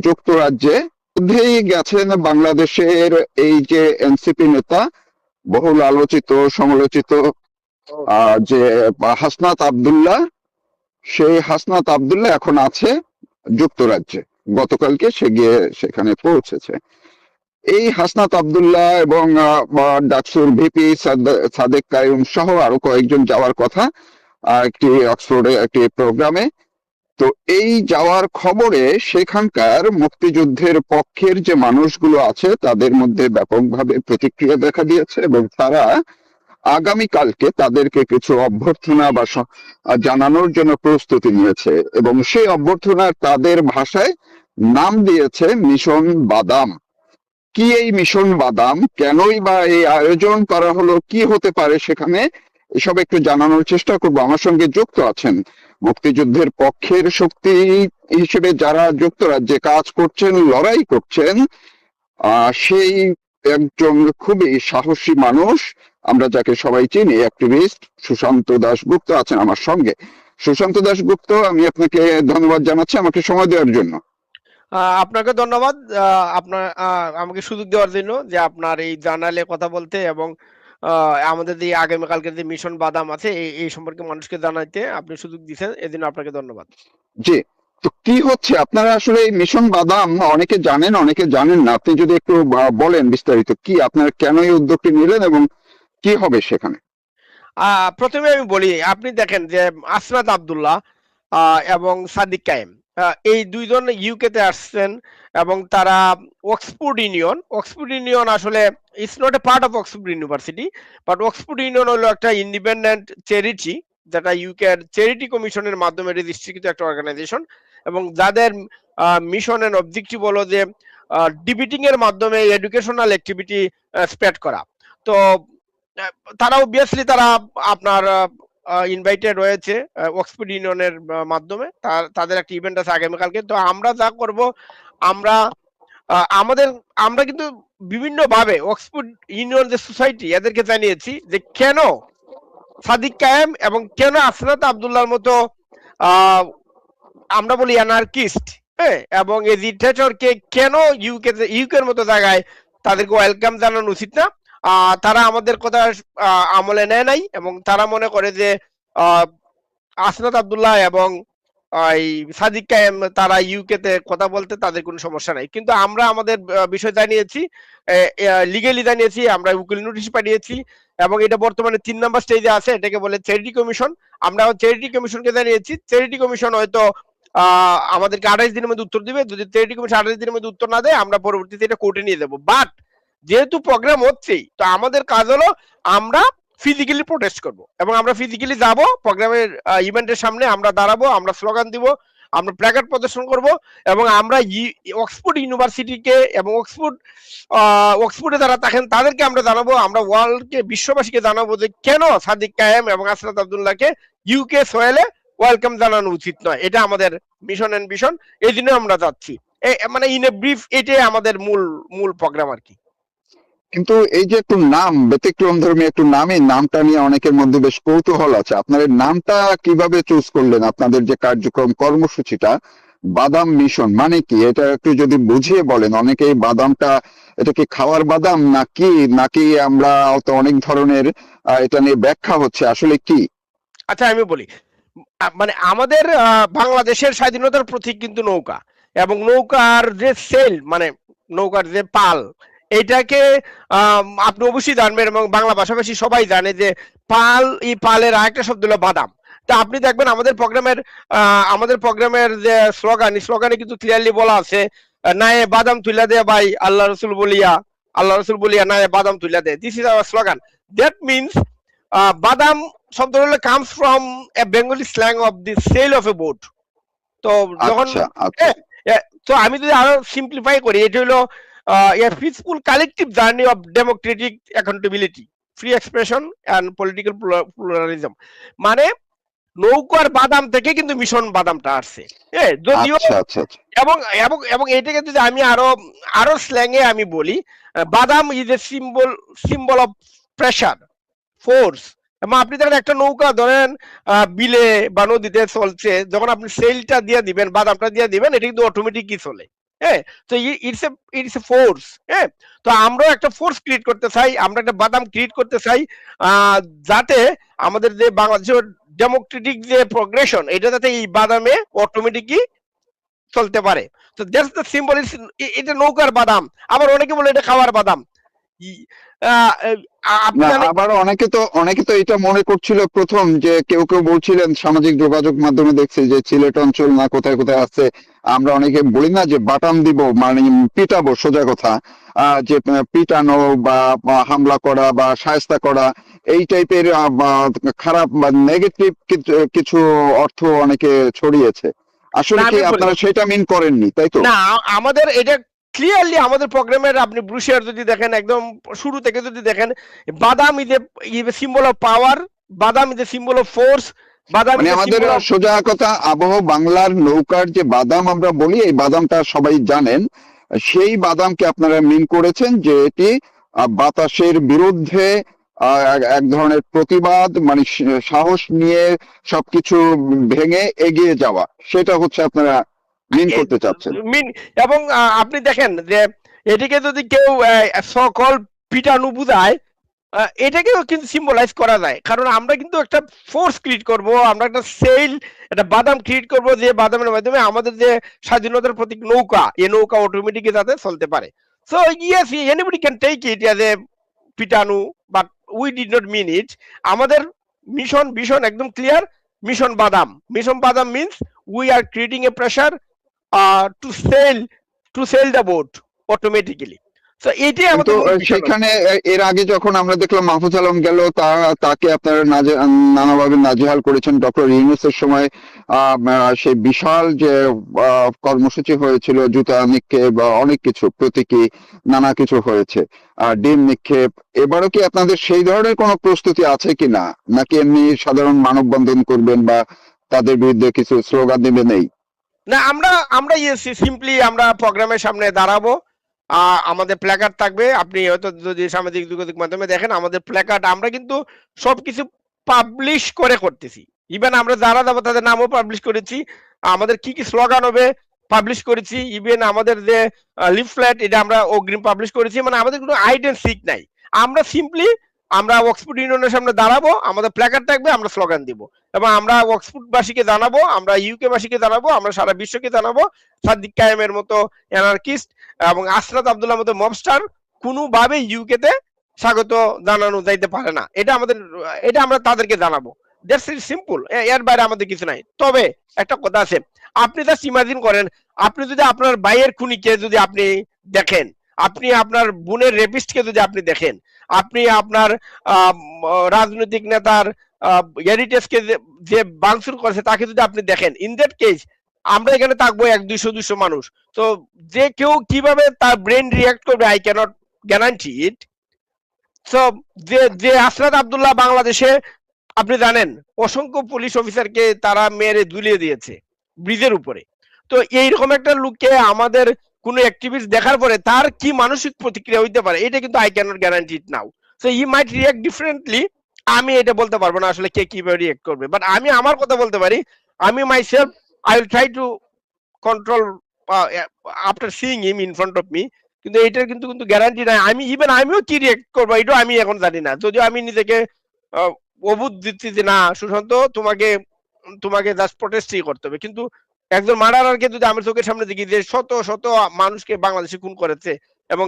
যুক্তরাজ্যে মধ্যেই গেছেন বাংলাদেশের এই যে এনসিপি নেতা, বহুল আলোচিত সমালোচিত যে হাসনাত আব্দুল্লাহ। সেই হাসনাত আব্দুল্লাহ এখন আছে যুক্তরাজ্যে। গতকালকে সে গিয়ে সেখানে পৌঁছেছে। এই হাসনাত আব্দুল্লাহ এবং ডাকসুর ভিপি সাদেক কায়ুম সহ আরো কয়েকজন যাওয়ার কথা একটি অক্সফোর্ডে একটি প্রোগ্রামে। তো এই যাওয়ার খবরে সেখানকার মুক্তিযুদ্ধের পক্ষের যে মানুষগুলো আছে তাদের মধ্যে ব্যাপকভাবে প্রতিক্রিয়া দেখা দিয়েছে, এবং তারা আগামীকালকে তাদেরকে কিছু অভ্যর্থনা বা জানানোর জন্য প্রস্তুতি নিয়েছে, এবং সেই অভ্যর্থনার তাদের ভাষায় নাম দিয়েছে মিশন বাদাম। কি এই মিশন বাদাম, কেনই বা এই আয়োজন করা হলো, কি হতে পারে সেখানে, এসব একটু জানানোর চেষ্টা করব। আমার সঙ্গে যুক্ত আছেন মুক্তিযুদ্ধের পক্ষের শক্তি হিসেবে যারা যুক্তরাজ্যে কাজ করছেন, লড়াই করছেন, সেই একজন খুবই সাহসী মানুষ, আমরা যাকে সবাই চিনি, অ্যাক্টিভিস্ট সুশান্ত দাশগুপ্ত আছেন আমার সঙ্গে। সুশান্ত দাশগুপ্ত, আমি আপনাকে ধন্যবাদ জানাচ্ছি আমাকে সময় দেওয়ার জন্য। আপনাকে ধন্যবাদ আপনার আমাকে সুযোগ দেওয়ার জন্য, যে আপনার এই জার্নালে কথা বলতে এবং আমাদের যে আগামীকালকে যে মিশন বাদাম আছে এই সম্পর্কে মানুষকে জানাইতে আপনি সুযোগ দিয়েছেন, এজন্য আপনাকে ধন্যবাদ। জি, তো কি হচ্ছে আপনারা আসলে এই মিশন বাদাম, অনেকে জানেন অনেকে জানেন না, আপনি যদি একটু বলেন বিস্তারিত, কি আপনারা কেন এই উদ্যোগটি নিলেন এবং কি হবে সেখানে? প্রথমে আমি বলি, আপনি দেখেন যে আসরাত আব্দুল্লাহ এবং সাদিক কায়েম, এই দুইজন ইউকে তে আসছেন, এবং তারা অক্সফোর্ড ইউনিয়ন আসলে it's not a part of Oxford university, but Oxford union হলো একটা ইন্ডিপেন্ডেন্ট চ্যারিটি, যেটা ইউকের চ্যারিটি কমিশনের মাধ্যমে রেজিস্ট্রিকৃত একটা অর্গানাইজেশন, এবং যাদের মিশন এন্ড অবজেক্টিভ হলো যে ডিবেটিং এর মাধ্যমে এডুকেশনাল অ্যাক্টিভিটি স্প্রেড করা। তো তারা অবভিয়াসলি তারা আপনার ইনভাইটেড রয়েছে অক্সফোর্ড ইউনিয়নের মাধ্যমে, তাদের একটা ইভেন্ট আছে আগামীকালকে। তো আমরা যা করব, আমরা আমাদের আমরা কিন্তু বিভিন্ন ভাবে অক্সফোর্ড ইউনিয়ন যে সোসাইটি এদেরকে জানিয়েছি যে কেন সাদিক কায়েম এবং কেন আসরাত আব্দুল্লাহর মতো আমরা বলি অ্যানার্কিস্ট, হ্যাঁ, এবং এজিটেটরকে কেন ইউকের মতো জায়গায় তাদেরকে ওয়েলকাম জানানো উচিত না। তারা আমাদের কথা আমলে নেয় নাই, এবং তারা মনে করে যে আসনাত আব্দুল্লাহ এবং এই সাদিক কায়েম তারা ইউকে তে কথা বলতে তাদের কোনো সমস্যা নাই। কিন্তু আমরা আমাদের বিষয় জানিয়েছি, লিগেলি জানিয়েছি, আমরা উকিল নোটিশ পাঠিয়েছি, এবং এটা বর্তমানে 3 নাম্বার স্টেজে আছে, এটাকে বলে চ্যারিটি কমিশন। আমরা চ্যারিটি কমিশনকে জানিয়েছি, চ্যারিটি কমিশন হয়তো আমাদেরকে 28 দিনের মধ্যে উত্তর দিবে। যদি চ্যারিটি কমিশন 28 দিনের মধ্যে উত্তর না দেয়, আমরা পরবর্তীতে এটা কোর্টে নিয়ে যাবো। বাট যেহেতু প্রোগ্রাম হচ্ছেই, তো আমাদের কাজ হলো আমরা ফিজিক্যালি প্রোটেস্ট করব, এবং আমরা ফিজিক্যালি যাব প্রোগ্রামের ইভেন্টের সামনে, আমরা দাঁড়াবো, আমরা স্লোগান দিব, আমরা প্ল্যাকার্ড প্রদর্শন করব, এবং আমরা অক্সফোর্ড ইউনিভার্সিটিকে এবং অক্সফোর্ডে যারা থাকেন তাদেরকে আমরা জানাবো, আমরা ওয়ার্ল্ডকে, বিশ্ববাসীকে জানাবো যে কেন সাদিক কায়েম এবং আসরাত আব্দুল্লাহকে ইউকে সোয়েলে ওয়েলকাম জানানো উচিত নয়। এটা আমাদের মিশন এন্ড ভিশন, এই জন্য আমরা যাচ্ছি। মানে ইন এ ব্রিফ এটাই আমাদের মূল মূল প্রোগ্রাম আর কি। কিন্তু এই যে একটু নাম, ব্যতিক্রম ধর্মী একটু নামই, নামটা নিয়ে অনেকের মধ্যে বেশ কৌতূহল আছে। আপনার এই নামটা কিভাবে চুজ করলেন? আপনাদের যে কার্যক্রম কর্মসূচিটা বাদাম মিশন মানে কি, এটা একটু যদি বুঝিয়ে বলেন। অনেকে এই বাদামটা, এটা কি খাওয়ার বাদাম নাকি নাকি আমরা তো অনেক ধরনের এটা নিয়ে ব্যাখ্যা হচ্ছে, আসলে কি? আচ্ছা আমি বলি, মানে আমাদের বাংলাদেশের স্বাধীনতার প্রতীক কিন্তু নৌকা, এবং নৌকার যে সেল, মানে নৌকার যে পাল, এটাকে আপনি অবশ্যই জানবেন, এবং বাংলা ভাষাভাষী সবাই জানে যে পাল, এই পালের আরেকটা শব্দ হলো বাদাম। তা আপনি দেখবেন আমাদের প্রোগ্রামের যে স্লোগানে কিন্তু ক্লিয়ারলি বলা আছে, নায়ে বাদাম তুইলা দে ভাই, আল্লাহ রসুল বলিয়া নায়ে বাদাম তুইলা দে। This is our slogan. That means বাদাম শব্দ হলো comes from a Bengali slang of the sail of a boat. তো যখন আচ্ছা আচ্ছা। তো আমি যদি আরো সিম্পলিফাই করি, এটা হলো a peaceful collective journey of Democratic accountability, free expression and political pluralism. মানে নৌকার বাদাম থেকে কিন্তু মিশন বাদামটা আসছে, যদিও। আচ্ছা আচ্ছা আচ্ছা। এবং এবং এবং এটাকে যদি আমি আরো স্ল্যাঙে আমি বলি, বাদাম is a symbol of pressure, force. এবং আপনি দেখেন একটা নৌকা ধরেন বিলে বা নদীতে চলছে, যখন আপনি সেলটা দিয়ে দিবেন, বাদামটা দিয়ে দিবেন, এটা কিন্তু অটোমেটিকই চলে। হ্যাঁ, তো ইটস এ ফোর্স। হ্যাঁ, তো আমরাও একটা ফোর্স ক্রিয়েট করতে চাই, আমরা একটা বাদাম ক্রিয়েট করতে চাই, যাতে আমাদের যে বাংলাদেশের ডেমোক্রেটিক যে প্রোগ্রেশন, এটা যাতে এই বাদামে অটোমেটিকই চলতে পারে। তো দ্যাটস দ্য সিম্বল। এটা নৌকার বাদাম, আবার অনেকে বলে এটা খাওয়ার বাদাম। ই- আহ, আপনি না, জানেন। আবার অনেকে তো এটা মনে করছিল প্রথম, যে কেউ কেউ বলছিলেন, সামাজিক যোগাযোগ মাধ্যমে দেখছি যে সিলেট অঞ্চল না কোথায় কোথায় আছে, আমরা অনেকে বলি না যে বাটাম দিব, মানে পিটাবো, সোজা কথা। যে পিটানো বা হামলা করা বা শায়েস্তা করা, এই টাইপের খারাপ বা নেগেটিভ কিছু অর্থ অনেকে ছড়িয়েছে। না আসলে কি আমি বলি, আপনারা সেটা মিন করেননি, তাই তো? না আমাদের এটা ক্লিয়ারলি আমাদের প্রোগ্রামের আপনি ব্রুশিয়ার যদি দেখেন, একদম শুরু থেকে যদি দেখেন, বাদাম is a symbol of power, বাদাম is a symbol of force, বাদাম মানে ইজ এ আমাদের সিম্বল অফ। সোজা কথা, আবহ বাংলার নৌকার যে বাদাম আমরা বলি, এই বাদামটা সবাই জানেন। সেই বাদামকে আপনারা মিন করেছেন যে এটি বাতাসের বিরুদ্ধে এক ধরনের প্রতিবাদ, মানে সাহস নিয়ে সবকিছু ভেঙে এগিয়ে যাওয়া, সেটা হচ্ছে আপনারা মিন করতে চাচ্ছেন। মিন, এবং আপনি দেখেন যে এটিকে যদি কেউ সকল পিটানু বুঝায়, এটাকেও কিন্তু সিম্বলাইজ করা যায়, কারণ আমরা কিন্তু একটা ফোর্স ক্রিয়েট করব, আমরা একটা সেল, একটা বাদাম ক্রিয়েট করব, যে বাদামের মাধ্যমে আমাদের যে স্বাধীনতার প্রতীক নৌকা, এই নৌকা অটোমেটিক যাতে চলতে পারে। So yes, anybody can take it as a পিটানু, but we did not mean it. আমাদের মিশন ভিশন একদম ক্লিয়ার। মিশন বাদাম means we are creating a pressure to sail the boat automatically. So এইটাই কিন্তু আমাদের মূল মিশন আছে। সেখানে এর আগে যখন আমরা দেখলাম মাহফুজ আলম গেল, তাকে আপনারা নানাভাবে নাজেহাল করেছেন। ডক্টর ইউনূসের সময় সেই বিশাল যে কর্মসূচি হয়েছিল, জুতা নিক্ষেপ বা অনেক কিছু, প্রতীকী নানা কিছু হয়েছে, ডিম নিক্ষেপ। এবারও কি আপনাদের সেই ধরনের কোনো প্রস্তুতি আছে কিনা, নাকি এমনি সাধারণ মানববন্ধন করবেন বা তাদের বিরুদ্ধে কিছু স্লোগান দিবেন এই? না, আমরা আমরা সিম্পলি আমরা প্রোগ্রামের সামনে দাঁড়াবো, আমাদের প্ল্যাকার্ড থাকবে। আপনি হয়তো যদি সামাজিক যোগাযোগ মাধ্যমে দেখেন আমাদের প্ল্যাকার্ড, আমরা কিন্তু সবকিছু পাবলিশ করে করতেছি। ইভেন আমরা যারা যাবো তাদের নামও পাবলিশ করেছি, আমাদের কি কি স্লোগান হবে পাবলিশ করেছি, ইভেন আমাদের যে লিফলেট এটা আমরা অগ্রিম পাবলিশ করেছি। মানে আমাদের কোনো হাইড এন্ড সিক নাই। আমরা সিম্পলি আমরা অক্সফোর্ড ইউনিয়নের সামনে দাঁড়াবো, আমাদের প্ল্যাকার্ড থাকবে, আমরা স্লোগান দিব, এবং আমরা অক্সফোর্ডবাসীকে জানাবো, আমরা ইউকে বাসীকে জানাবো, আমরা সারা বিশ্বকে জানাবো, সাদিক কায়েমের মতো অ্যানার্কিস্ট এবং আসরাত আব্দুল্লাহ মতো মবস্টার কোনোভাবে ইউকে তে স্বাগত জানানো যাইতে পারে না। এটা আমরা তাদেরকে জানাবো। That's it, simple. এর বাইরে আমাদের কিছু নাই। তবে একটা কথা আছে, আপনি জাস্ট ইমাজিন করেন, আপনি যদি আপনার ভাইয়ের খুনিকে যদি আপনি দেখেন, আপনি আপনার বোনের রেপিস্টকে যদি আপনি দেখেন, আপনি আপনার রাজনৈতিক নেতার হেরিটেজকে যে ভাঙচুর করেছে তাকে যদি আপনি দেখেন, ইন দ্যাট কেস আমরা এখানে থাকবো 100-200 মানুষ। তো যে কেউ কিভাবে তার ব্রেন রিয়াক্ট করবে, I cannot guarantee it. So যে যে আসরাত আব্দুল্লাহ বাংলাদেশে, আপনি জানেন, অসংখ্য পুলিশ অফিসারকে তারা মেরে ঝুলিয়ে দিয়েছে ব্রিজের উপরে। তো এইরকম একটা লোককে আমাদের কোন অ্যাক্টিভিস্ট দেখার পরে তার কি মানসিক প্রতিক্রিয়া হইতে পারে, এটা কিন্তু I cannot guarantee it now. So he might react differently. আমি এটা বলতে পারবো না আসলে কে কিভাবে রিয়াক্ট করবে, বাট আমি আমার কথা বলতে পারি, আমি myself, I will try to control after seeing him in front of me. কিন্তু এটার কিন্তু কিন্তু গ্যারান্টি নাই, আমিও কি রিয়েক্ট করবো এটা আমি এখন জানি না। যদিও আমি নিজেকে অবুধ দিচ্ছি যে না সুশান্ত, তোমাকে তোমাকে জাস্ট প্রটেস্টই করতে হবে, কিন্তু একজন মার্ডারারকে যদি আমার চোখের সামনে দেখি যে শত শত মানুষকে বাংলাদেশে খুন করেছে, এবং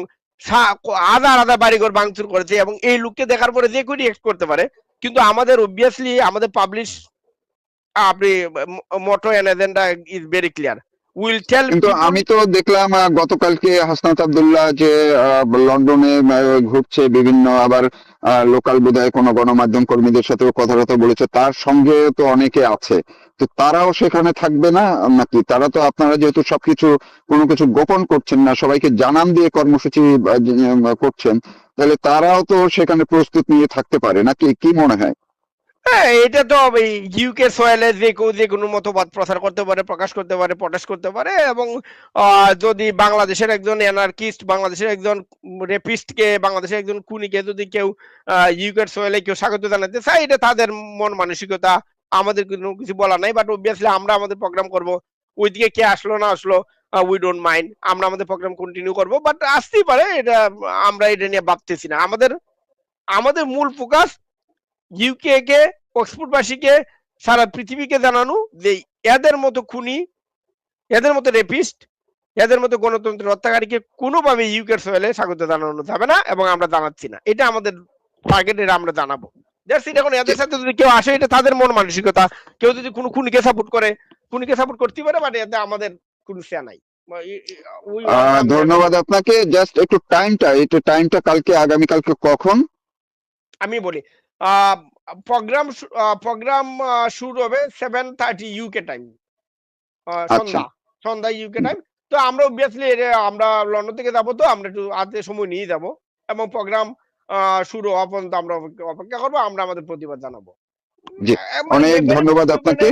হাজার হাজার বাড়িঘর ভাঙচুর করেছে, এবং এই লোককে দেখার পরে যে কেউ রিয়েক্ট করতে পারে। কিন্তু আমাদের অবভিয়াসলি আমাদের পাবলিশ আপনি motto and agenda is very clear. Will tell কিন্তু পিপল। আমি তো দেখলাম গতকালকে হাসনাত আব্দুল্লাহ যে লন্ডনে ঘুরছে বিভিন্ন, আবার লোকাল বোধহয় কোনো গণমাধ্যম কর্মীদের সাথেও কথা বলেছে, তার সঙ্গে তো অনেকে আছে। তো তারাও সেখানে থাকবে না নাকি? তারা তো, আপনারা যেহেতু সবকিছু কোনো কিছু গোপন করছেন না, সবাইকে জানান দিয়ে কর্মসূচি করছেন, তাহলে তারাও তো সেখানে প্রস্তুত নিয়ে থাকতে পারে নাকি? কি মনে হয়? হ্যাঁ, এটা তো ইউকে সয়েলে যে কেউ যে কোনো মতবাদ প্রচার করতে পারে, প্রকাশ করতে পারে, প্রটেস্ট করতে পারে, এবং যদি বাংলাদেশের একজন অ্যানার্কিস্ট, বাংলাদেশের একজন রেপিস্টকে, বাংলাদেশের একজন খুনিকে যদি কেউ ইউকের সয়েলে কেউ স্বাগত জানাতে চায়, এটা তাদের মন মানসিকতা, আমাদের কোনো কিছু বলা নাই। বাট অবভিয়াসলি আমরা আমাদের প্রোগ্রাম করব, ওইদিকে কে আসলো না আসলো, উই ডোন্ট মাইন্ড, আমরা আমাদের প্রোগ্রাম কন্টিনিউ করব, বাট আসতেই পারে, এটা আমরা এটা নিয়ে ভাবতেছি না। আমাদের আমাদের মূল ফোকাস ইউকে কে, অক্সফোর্ডবাসীকে, সারা পৃথিবীকে জানানো যে এদের মতো খুনি, এদের মতো রেপিস্ট, এদের মতো গণতন্ত্রের হত্যাকারীকে কোনোভাবে ইউকের সোয়েলে স্বাগত জানানো যাবে না, এবং আমরা জানাচ্ছি না। এটা আমাদের টার্গেট, এটা আমরা জানাবো। That's it. এখন এদের সাথে যদি কেউ আসে, এটা তাদের মন মানসিকতা। কেউ যদি কোনো খুনিকে সাপোর্ট করে, খুনিকে সাপোর্ট করতে পারে, বাট এতে আমাদের কোনো শেয়ার নাই। We welcome them. ধন্যবাদ আপনাকে। জাস্ট একটু টাইমটা কালকে, আগামীকালকে কখন? আমি বলি, প্রোগ্রাম প্রোগ্রাম শুরু হবে 7:30 ইউকে টাইম, আচ্ছা, সন্ধ্যা ইউকে টাইম। তো আমরা অবভিয়াসলি আমরা লন্ডন থেকে যাবো, তো আমরা একটু হাতে সময় নিয়ে যাব, এবং প্রোগ্রাম শুরু হওয়া পর্যন্ত আমরা অপেক্ষা করবো, আমরা আমাদের প্রতিবাদ জানাবো। জি, মানে অনেক very ধন্যবাদ আপনাকে।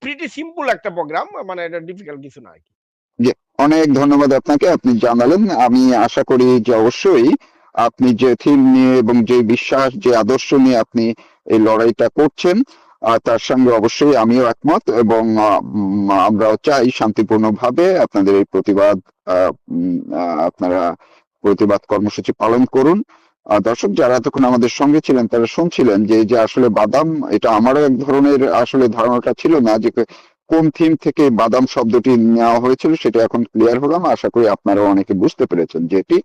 প্রিটি সিম্পল একটা প্রোগ্রাম, মানে এটা ডিফিকাল্ট কিছু না আর কি। জি, অনেক ধন্যবাদ আপনাকে, আপনি জানালেন। আমি আশা করি যে অবশ্যই আপনি যে থিম নিয়ে এবং যে বিশ্বাস, যে আদর্শ নিয়ে আপনি এই লড়াইটা করছেন, তার সঙ্গে অবশ্যই আমিও একমত, এবং আমরাও চাই শান্তিপূর্ণভাবে আপনাদের এই প্রতিবাদ, আপনারা প্রতিবাদ কর্মসূচি পালন করুন। দর্শক যারা এতক্ষণ আমাদের সঙ্গে ছিলেন, তারা শুনছিলেন যে আসলে বাদাম, এটা আমারও এক ধরনের আসলে ধারণাটা ছিল না যে কোন থিম থেকে বাদাম শব্দটি নেওয়া হয়েছিল, সেটা এখন ক্লিয়ার হলাম। আশা করি আপনারাও অনেকে বুঝতে পেরেছেন যে এটি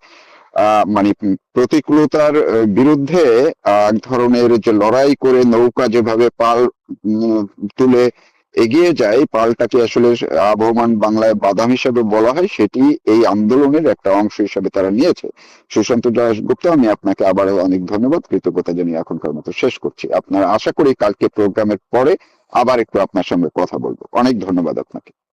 মানে প্রতিকূলতার বিরুদ্ধে এক ধরনের যে লড়াই করে নৌকা যেভাবে পাল তুলে এগিয়ে যায়, পালটাকে আসলে আবহমান বাংলায় বাদাম হিসেবে বলা হয়, সেটি এই আন্দোলনের একটা অংশ হিসেবে তারা নিয়েছে। সুশান্ত দাশগুপ্ত, আমি আপনাকে আবারও অনেক ধন্যবাদ, কৃতজ্ঞতা জানিয়ে এখনকার মতো শেষ করছি। আপনার আশা করি কালকে প্রোগ্রামের পরে আবার একটু আপনার সঙ্গে কথা বলবো। অনেক ধন্যবাদ আপনাকে।